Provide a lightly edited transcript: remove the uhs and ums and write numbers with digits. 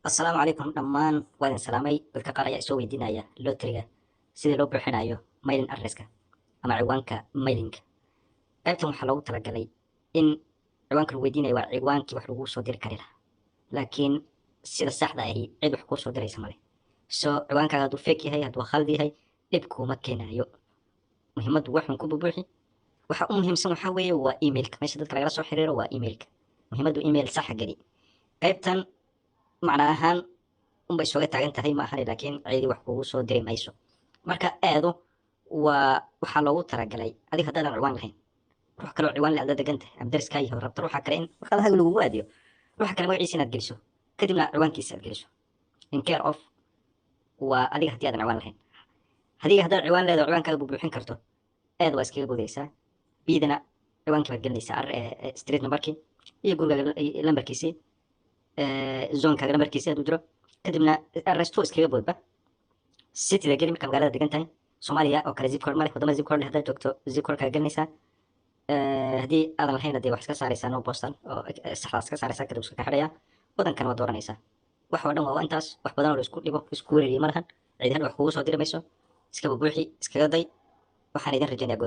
Assalaamu calaykum dhammaan waa idin salaamay dadka qaar ayaa isoo weydiinaya lootriga sida loo buuxinayo mailing addresska ama ciwaanka mailinga. Qaybtan waxaa loogu talagalay in ciwaanka lagu weydiinayo waa ciwaankii wax lagu soo diri kari lahaa, laakiin sida saxda ahi cid wax kuu soo diraysa male. Ciwaankaaga hadduu fake yahay, hadduu khalad yahay, dhib kuuma keenayo. Muhiimaddu waxun ku bubuuxi. Waxa u muhiimsan waxaa weeye waa emailka. Meesha dadka lagala soo xiriiro waa emailka. Muhiimaddu email saxa geli. Qaybtan macna ahaan unbay sooga taagan tahay ma ahane, laakiin cidi wax kugu soo diri mayso. Marka aadu waxaa loogu talagalay adiga haddaadan ciwaan lahayn, ruux kaloo ciwaan leh aad degan tahay ama dariskaa yahay rabta ruuxa kale in warqadahaga lagugu aadiyo, ruuxa kale magaciisa inaad geliso kadibna ciwaankiisa aad geliso. In care of waa adiga haddii aadan ciwaan lahayn. Haddii haddaad ciwaan leedahay ciwaankaaga buuxin karto, aad waa iskaga boodaysaa. Bidana ciwaankii baad gelinaysaa street numberkii iyo gurigaaga lambarkiisii, zoonkaaga lambarkiisii hadduu jiro, kadibna arresto iskaga boodba. Cityda geli markaa magaalada degan tahay. Soomaaliya oo kale zip code ma leh, wadamada zip code leh haddaad joogto zip code-kaaga gelinaysaa. Haddii aadan lahayn dee wax iska saaraysaa no postal oo saxdaas iska saaraysaa, kadib iska xidhaya wadankan waa dooranaysaa. Wax oo dhan waa intaas, wax badan oo la isku dhibo isku weerariyo ma lahan. Cid hadda wax kugu soo diri mayso. Iska buuxi, iskaga day. Waxaan idin rajaynayaa gool.